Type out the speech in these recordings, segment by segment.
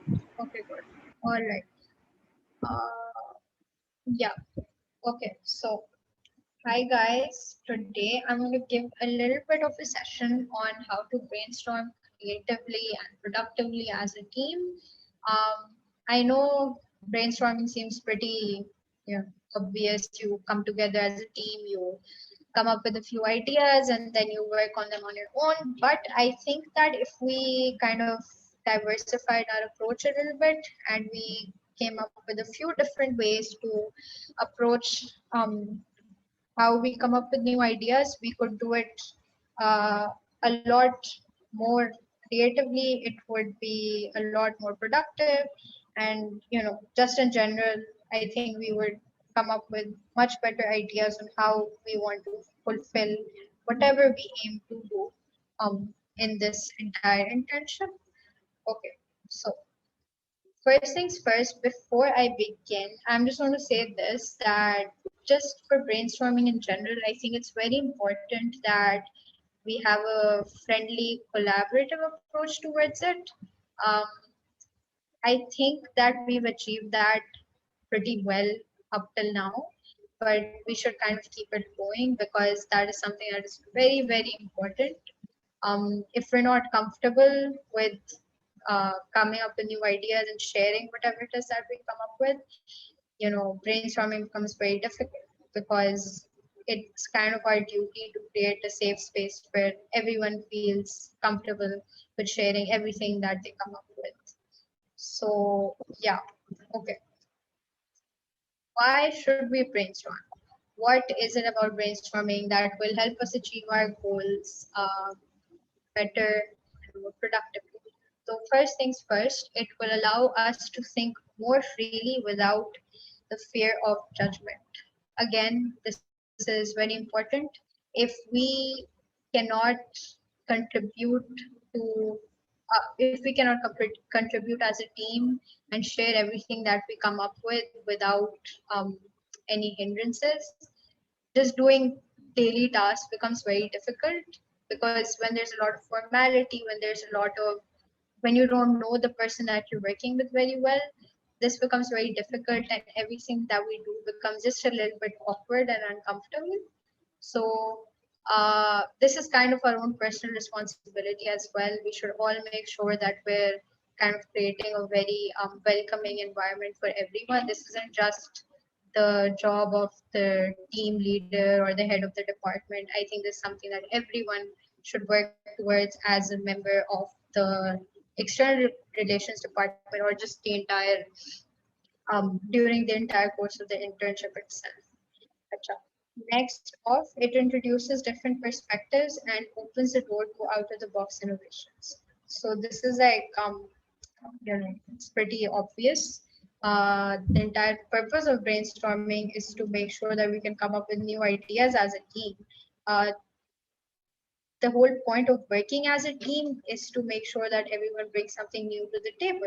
Okay, good. All right. Yeah. Okay. So, hi guys. Today I'm going to give a little bit of a session on how to brainstorm creatively and productively as a team. I know brainstorming seems pretty, you know, obvious. You come together as a team, you come up with a few ideas, and then you work on them on your own. But I think that if we kind of diversified our approach a little bit and we came up with a few different ways to approach how we come up with new ideas, we could do it uh, a lot more creatively. It would be a lot more productive, and just in general, I think we would come up with much better ideas on how we want to fulfill whatever we aim to do in this entire internship. Okay, so first things first, before I begin, I'm just going to say this that just for brainstorming in general, I think it's very important that we have a friendly, collaborative approach towards it. Um, I think that we've achieved that pretty well up till now, but we should kind of keep it going because that is something that is very, very important. If we're not comfortable with coming up with new ideas and sharing whatever it is that we come up with, brainstorming becomes very difficult because it's kind of our duty to create a safe space where everyone feels comfortable with sharing everything that they come up with. So, yeah, okay. Why should we brainstorm? What is it about brainstorming that will help us achieve our goals better and more productively? So, first things first, it will allow us to think more freely without the fear of judgment. Again, this is very important. If we cannot contribute to, if we cannot contribute as a team and share everything that we come up with without any hindrances, just doing daily tasks becomes very difficult because when there's a lot of formality, when you don't know the person that you're working with very well, this becomes very difficult and everything that we do becomes just a little bit awkward and uncomfortable. So this is kind of our own personal responsibility as well. We should all make sure that we're kind of creating a very welcoming environment for everyone. This isn't just the job of the team leader or the head of the department. I think this is something that everyone should work towards as a member of the external relations department or just the entire during the entire course of the internship itself. Acha. Next off, it introduces different perspectives and opens the door to out of the box innovations. So this is like it's pretty obvious. The entire purpose of brainstorming is to make sure that we can come up with new ideas as a team. Uh, the whole point of working as a team is to make sure that everyone brings something new to the table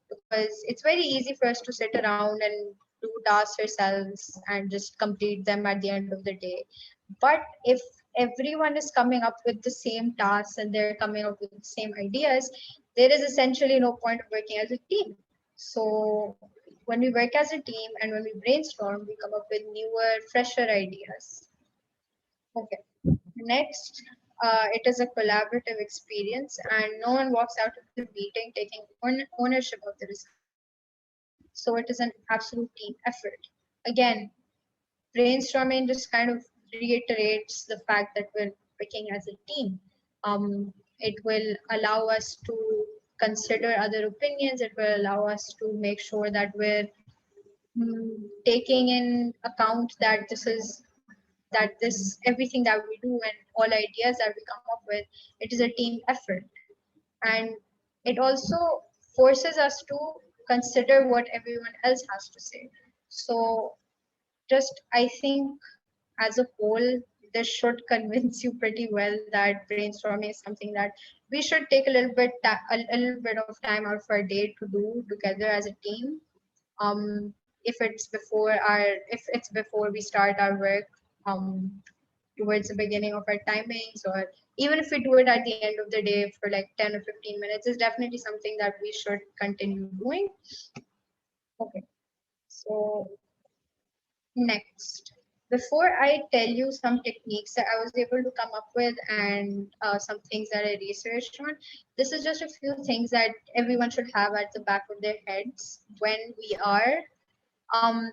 because it's very easy for us to sit around and do tasks ourselves and just complete them at the end of the day. But if everyone is coming up with the same tasks and they're coming up with the same ideas, there is essentially no point of working as a team. So when we work as a team and when we brainstorm, we come up with newer, fresher ideas. Okay. Next, it is a collaborative experience, and no one walks out of the meeting taking ownership of the results. So it is an absolute team effort. Again, brainstorming just kind of reiterates the fact that we're working as a team. It will allow us to consider other opinions. It will allow us to make sure that we're taking in account that this everything that we do and all ideas that we come up with, it is a team effort, and it also forces us to consider what everyone else has to say. So just I think as a whole, this should convince you pretty well that brainstorming is something that we should take a little bit of time out of our day to do together as a team. If it's before we start our work, um, towards the beginning of our timings, or even if we do it at the end of the day for like 10 or 15 minutes, is definitely something that we should continue doing. Okay, so next, before I tell you some techniques that I was able to come up with and some things that I researched on, this is just a few things that everyone should have at the back of their heads when we are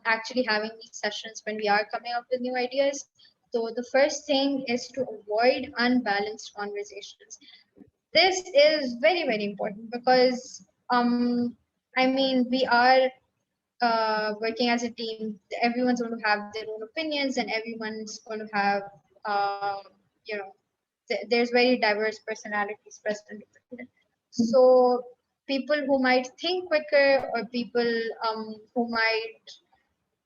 actually having these sessions, when we are coming up with new ideas. So the first thing is to avoid unbalanced conversations. This is very, very important because I mean, we are working as a team. Everyone's going to have their own opinions, and everyone's going to have, uh, you know, there's very diverse personalities present. So people who might think quicker, or people who might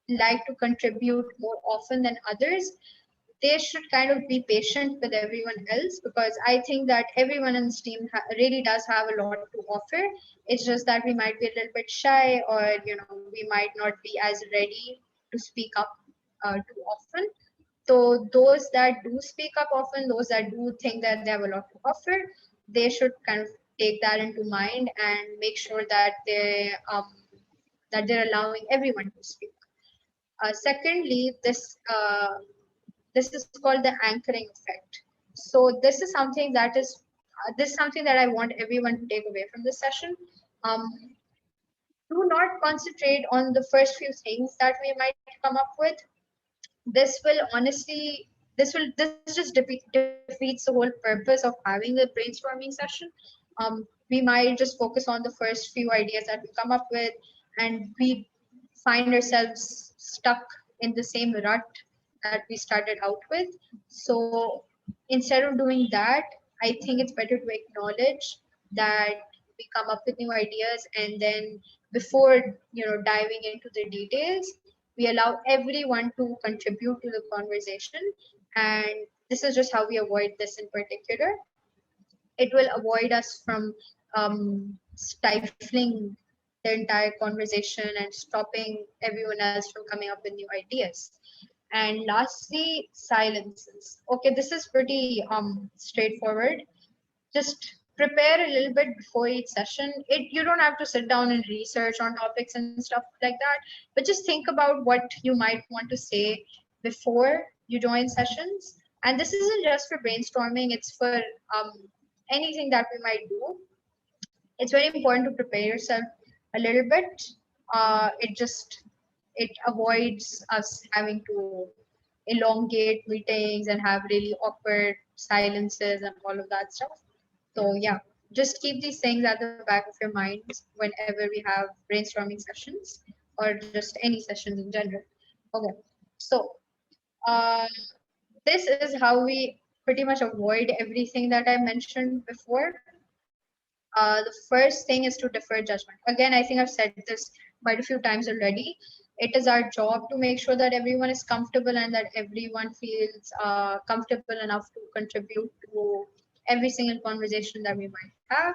like to contribute more often than others, they should kind of be patient with everyone else, because I think that everyone in this team really does have a lot to offer. It's just that we might be a little bit shy, or we might not be as ready to speak up too often. So those that do speak up often, those that do think that they have a lot to offer, they should kind of take that into mind and make sure that they're allowing everyone to speak. Secondly, this is called the anchoring effect. So this is something that I want everyone to take away from this session. Um, do not concentrate on the first few things that we might come up with. This will honestly, this just defeats the whole purpose of having a brainstorming session. We might just focus on the first few ideas that we come up with, and we find ourselves stuck in the same rut that we started out with. So instead of doing that, I think it's better to acknowledge that we come up with new ideas, and then before diving into the details, we allow everyone to contribute to the conversation. And this is just how we avoid this in particular. It will avoid us from stifling the entire conversation and stopping everyone else from coming up with new ideas. And lastly, silences. Okay, this is pretty straightforward. Just prepare a little bit before each session. You don't have to sit down and research on topics and stuff like that, but just think about what you might want to say before you join sessions. And this isn't just for brainstorming, it's for anything that we might do. It's very important to prepare yourself a little bit. It avoids us having to elongate meetings and have really awkward silences and all of that stuff. So yeah, just keep these things at the back of your minds whenever we have brainstorming sessions, or just any sessions in general. Okay, so uh, this is how we pretty much avoid everything that I mentioned before. The first thing is to defer judgment. Again, I think I've said this quite a few times already. It is our job to make sure that everyone is comfortable and that everyone feels comfortable enough to contribute to every single conversation that we might have.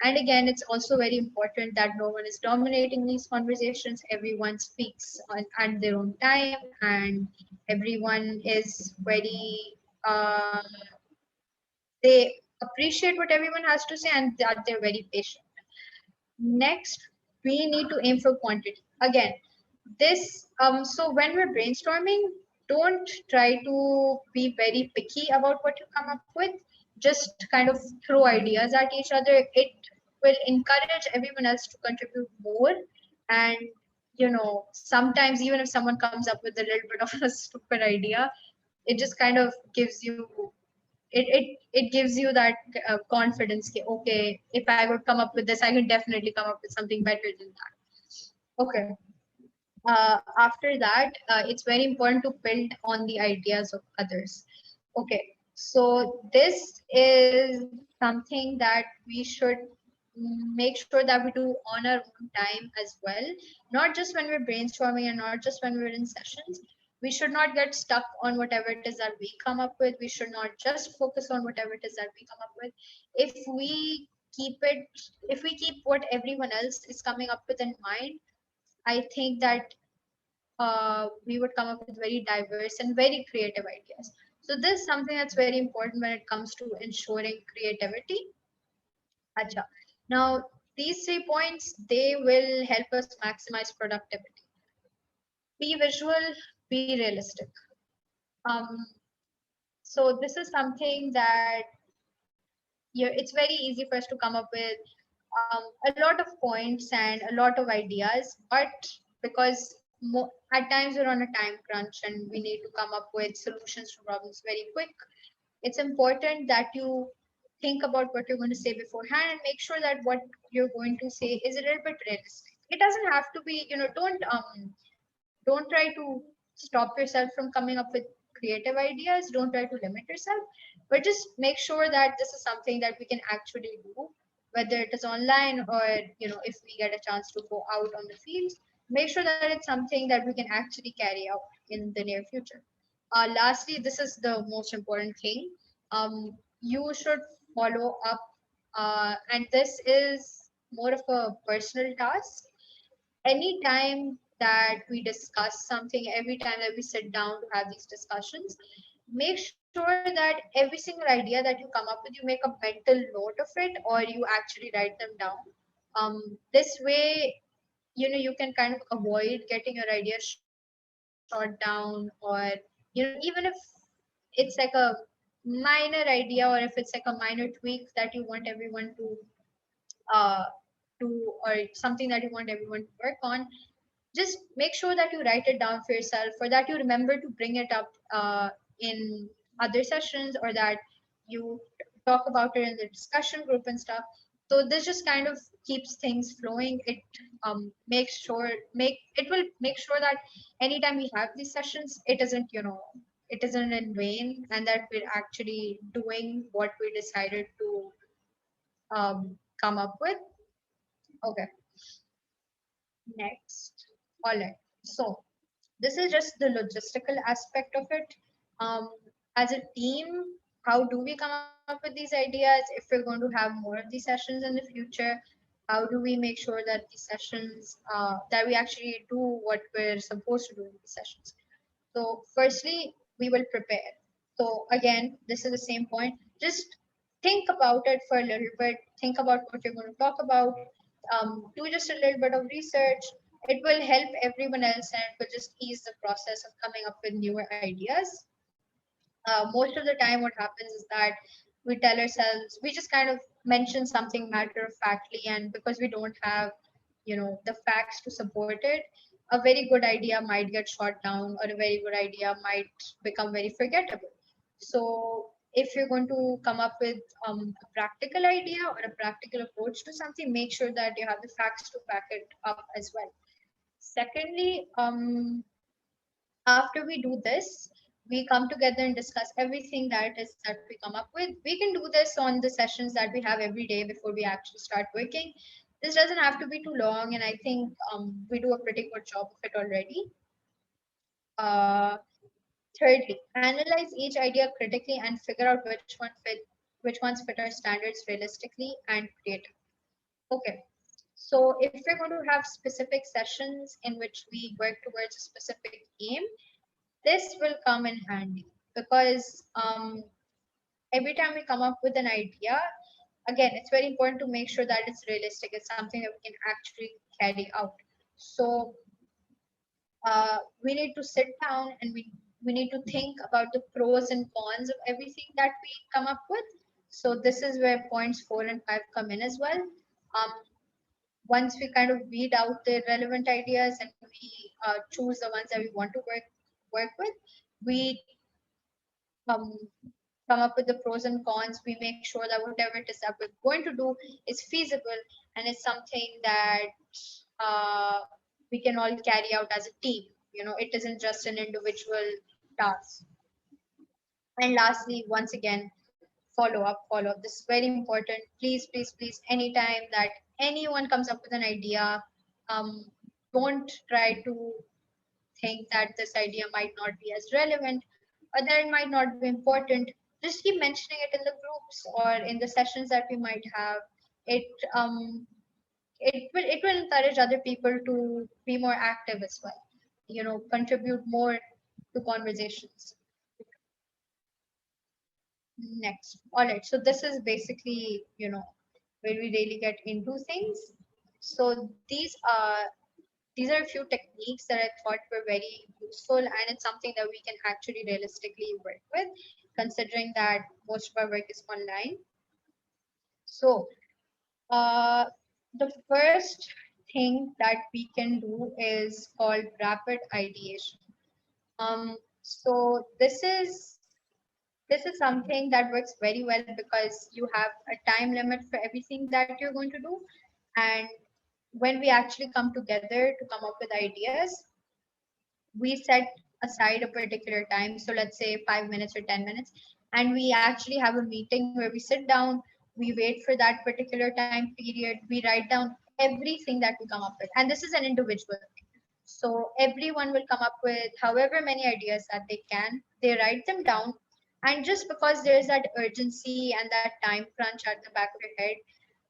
And again, it's also very important that no one is dominating these conversations. Everyone speaks at their own time, and everyone is very uh, they appreciate what everyone has to say, and that they're very patient. Next, we need to aim for quantity. Again, this so when we're brainstorming, don't try to be very picky about what you come up with. Just kind of throw ideas at each other. It will encourage everyone else to contribute more. And sometimes even if someone comes up with a little bit of a stupid idea, it just kind of gives you it gives you that confidence. Okay, if I would come up with this, I can definitely come up with something better than that. Okay. After that, it's very important to build on the ideas of others. Okay, so this is something that we should make sure that we do on our own time as well, not just when we're brainstorming and not just when we're in sessions. We should not get stuck on whatever it is that we come up with. We should not just focus on whatever it is that we come up with. If we keep it, if we keep what everyone else is coming up with in mind, I think that we would come up with very diverse and very creative ideas. So this is something that's very important when it comes to ensuring creativity. Acha. Now, these 3 points, they will help us maximize productivity. Be visual, be realistic. Um, so this is something that it's very easy for us to come up with a lot of points and a lot of ideas, but because at times we're on a time crunch and we need to come up with solutions to problems very quick, it's important that you think about what you're going to say beforehand and make sure that what you're going to say is a little bit realistic. It doesn't have to be, don't try to stop yourself from coming up with creative ideas. Don't try to limit yourself, but just make sure that this is something that we can actually do, whether it is online or if we get a chance to go out on the fields. Make sure that it's something that we can actually carry out in the near future. Lastly, this is the most important thing. You should follow up, and this is more of a personal task. Anytime that we discuss something, every time that we sit down to have these discussions, make sure that every single idea that you come up with, you make a mental note of it or you actually write them down. This way, you can kind of avoid getting your ideas shot down, or even if it's like a minor idea, or if it's like a minor tweak that you want everyone uh, to, or something that you want everyone to work on, just make sure that you write it down for yourself, or that you remember to bring it up in other sessions, or that you talk about it in the discussion group and stuff. So this just kind of keeps things flowing. It will make sure that anytime we have these sessions, it isn't in vain, and that we're actually doing what we decided to come up with. Okay, next. All right. So this is just the logistical aspect of it. Um, as a team, how do we come up with these ideas? If we're going to have more of these sessions in the future, how do we make sure that these sessions, that we actually do what we're supposed to do in these sessions? So, firstly, we will prepare. So, again, this is the same point. Just think about it for a little bit. Think about what you're going to talk about. Do just a little bit of research. It will help everyone else, and it will just ease the process of coming up with newer ideas. Most of the time, what happens is that we tell ourselves, we just kind of mention something matter of factly, and because we don't have the facts to support it, a very good idea might get shot down, or a very good idea might become very forgettable. So if you're going to come up with a practical idea or a practical approach to something, make sure that you have the facts to back it up as well. Secondly, after we do this, we come together and discuss everything that we come up with. We can do this on the sessions that we have every day before we actually start working. This doesn't have to be too long, and I think we do a pretty good job of it already. Uh, Thirdly, analyze each idea critically and figure out which ones fit our standards realistically and creative. Okay. So if we're going to have specific sessions in which we work towards a specific aim, this will come in handy, because every time we come up with an idea, again, it's very important to make sure that it's realistic. It's something that we can actually carry out. So we need to sit down and we need to think about the pros and cons of everything that we come up with. So this is where points 4 and 5 come in as well. Once we kind of weed out the relevant ideas and we choose the ones that we want to work with, we um, come up with the pros and cons. We make sure that whatever it is that we're going to do is feasible, and it's something that uh, we can all carry out as a team. It isn't just an individual task. And lastly, once again, follow up, follow up. This is very important. Please, please, please, anytime that anyone comes up with an idea, um, don't try to think that this idea might not be as relevant, or that it might not be important. Just keep mentioning it in the groups or in the sessions that we might have. It um it will it will encourage other people to be more active as well, contribute more to conversations. Next. All right. So this is basically, where we really get into things. So these are a few techniques that I thought were very useful, and it's something that we can actually realistically work with, considering that most of our work is online. So uh, the first thing that we can do is called rapid ideation. So this is something that works very well because you have a time limit for everything that you're going to do, and when we actually come together to come up with ideas, we set aside a particular time. So let's say 5 minutes or 10 minutes, and we actually have a meeting where we sit down, we wait for that particular time period, we write down everything that we come up with. And this is an individual thing. So everyone will come up with however many ideas that they can, they write them down. And just because there's that urgency and that time crunch at the back of your head,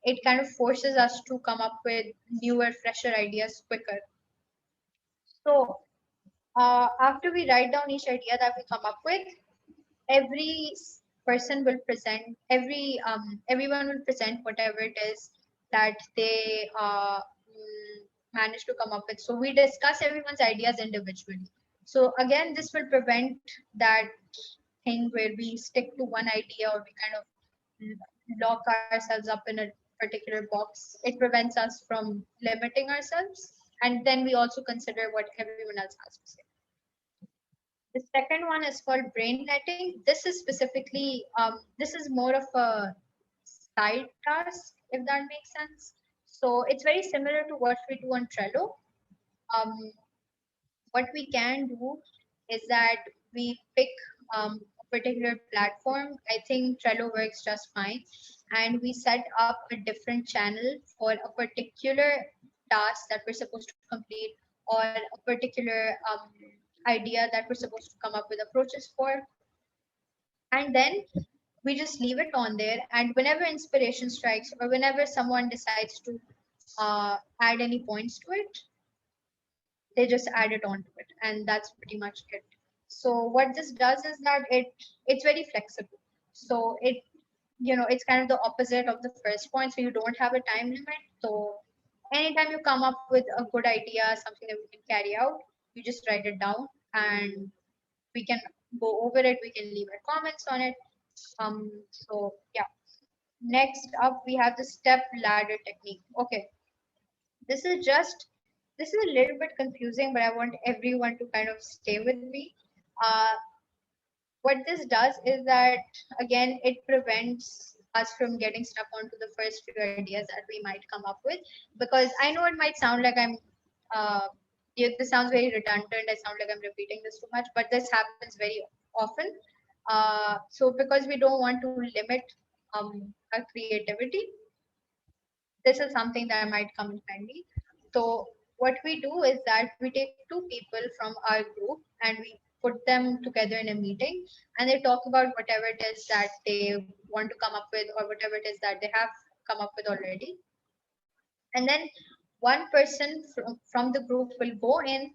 it kind of forces us to come up with newer, fresher ideas quicker. So after we write down each idea that we come up with, every person will present everyone will present whatever it is that they manage to come up with. So we discuss everyone's ideas individually. So again, this will prevent that thing where we stick to one idea, or we kind of lock ourselves up in a particular box. It prevents us from limiting ourselves, and then we also consider what everyone else has to say. The second one is called brain netting. This is specifically, this is more of a side task, if that makes sense. So it's very similar to what we do on Trello. Um, what we can do is that we pick a particular platform. I think Trello works just fine. And we set up a different channel for a particular task that we're supposed to complete, or a particular idea that we're supposed to come up with approaches for. And then we just leave it on there. And whenever inspiration strikes, or whenever someone decides to add any points to it, they just add it onto it, and that's pretty much it. So what this does is that it's very flexible. So it's kind of the opposite of the first point. So you don't have a time limit. So anytime you come up with a good idea, something that we can carry out, you just write it down, and we can go over it, we can leave our comments on it. So yeah. Next up, we have the step ladder technique. Okay, this is just this is a little bit confusing, but I want everyone to kind of stay with me. Uh, what this does is that, again, it prevents us from getting stuck onto the first few ideas that we might come up with. Because I know it might sound like uh, this sounds very redundant. I sound like I'm repeating this too much, but this happens very often. So because we don't want to limit our creativity, this is something that might come in handy. So what we do is that we take two people from our group and we put them together in a meeting, and they talk about whatever it is that they want to come up with, or whatever it is that they have come up with already. And then one person from the group will go in,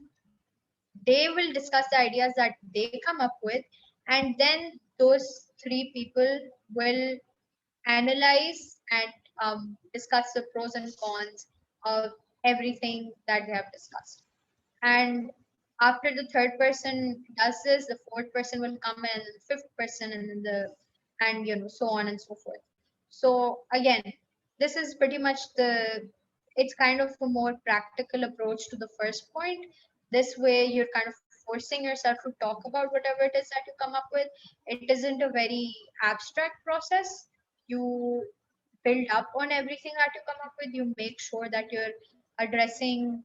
they will discuss the ideas that they come up with, and then those three people will analyze and discuss the pros and cons of everything that we have discussed. And after the third person does this, the fourth person will come in, the fifth person, and then and so on and so forth. So again, this is pretty much it's kind of a more practical approach to the first point. This way, you're kind of forcing yourself to talk about whatever it is that you come up with. It isn't a very abstract process. You build up on everything that you come up with. You make sure that you're addressing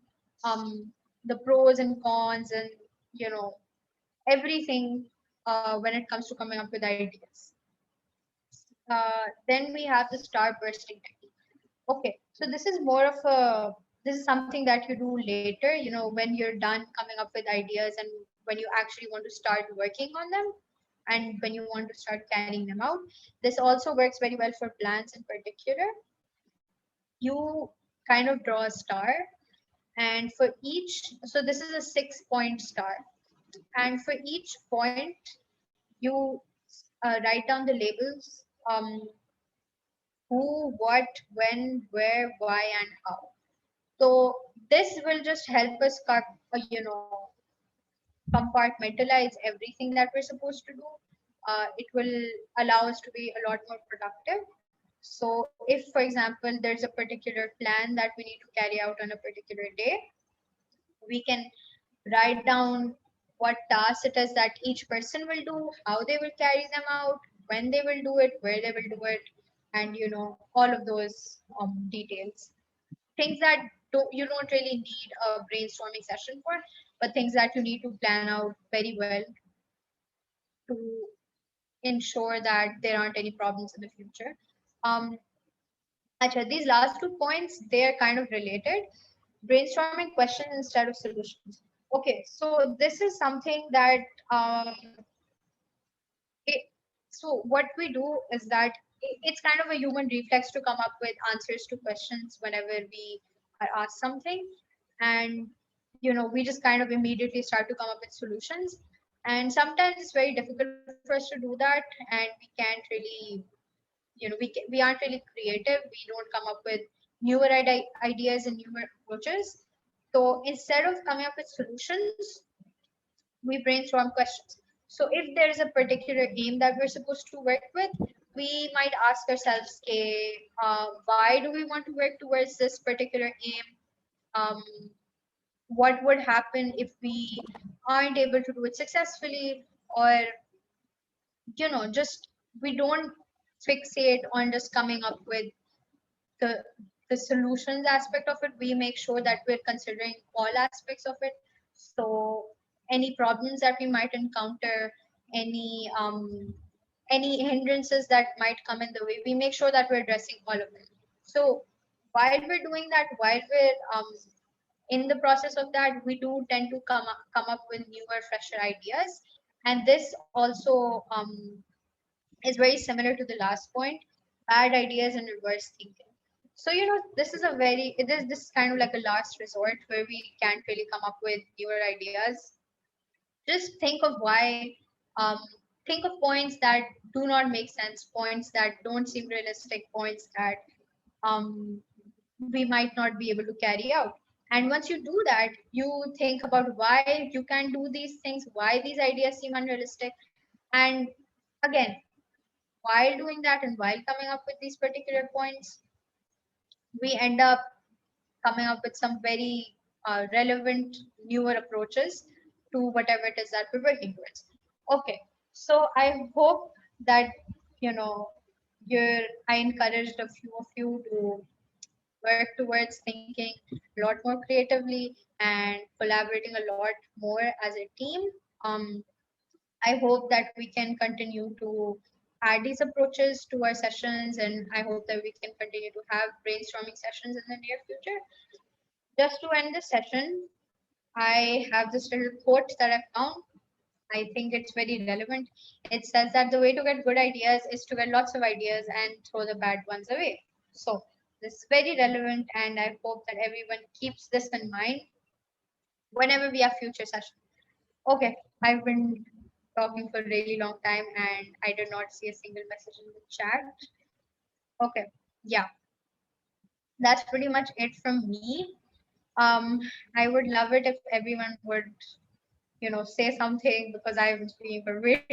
the pros and cons, and you know everything when it comes to coming up with ideas. Then we have the star bursting technique. Okay, so this is something that you do later, when you're done coming up with ideas, and when you actually want to start working on them, and when you want to start carrying them out. This also works very well for plants in particular. You kind of draw a star, and for each, so this is a 6 point star, and for each point you write down the labels, who, what, when, where, why, and how. So this will just help us compartmentalize everything that we're supposed to do. It will allow us to be a lot more productive. So if, for example, there's a particular plan that we need to carry out on a particular day, we can write down what tasks it is that each person will do, how they will carry them out, when they will do it, where they will do it, and all of those details. Things that you don't really need a brainstorming session for, but things that you need to plan out very well to ensure that there aren't any problems in the future. Um, these last 2 points, they are kind of related. Brainstorming questions instead of solutions. Okay, so this is something that it, so what we do is that it's kind of a human reflex to come up with answers to questions whenever we are asked something, and we just kind of immediately start to come up with solutions. And sometimes it's very difficult for us to do that, and we can't really we aren't really creative. We don't come up with newer ideas and newer approaches. So instead of coming up with solutions, we brainstorm questions. So if there is a particular aim that we're supposed to work with, we might ask ourselves, okay, why do we want to work towards this particular aim? Um, what would happen if we aren't able to do it successfully? Or just we don't fixate on just coming up with the the solutions aspect of it. We make sure that we're considering all aspects of it. So any problems that we might encounter, any any hindrances that might come in the way, we make sure that we're addressing all of them. So while we're doing that, while we're in the process of that, we do tend to come up with newer, fresher ideas. And this also is very similar to the last point: bad ideas and reverse thinking. So this is this kind of like a last resort where we can't really come up with newer ideas. Just think of why, um, think of points that do not make sense, points that don't seem realistic, points that um, we might not be able to carry out. And once you do that, you think about why you can do these things, why these ideas seem unrealistic. And again, while doing that and while coming up with these particular points, we end up coming up with some very relevant newer approaches to whatever it is that we're working towards. Okay, so I hope that you know you're I encouraged a few of you to work towards thinking a lot more creatively and collaborating a lot more as a team. Um, I hope that we can continue to add these approaches to our sessions, and I hope that we can continue to have brainstorming sessions in the near future. Just to end the session, I have this little quote that I found. I think it's very relevant. It says that the way to get good ideas is to get lots of ideas and throw the bad ones away. So this is very relevant, and I hope that everyone keeps this in mind whenever we have future sessions. Okay, I've been talking for a really long time and I did not see a single message in the chat. Okay, yeah, that's pretty much it from me. Um, I would love it if everyone would say something, because I've been speaking for a really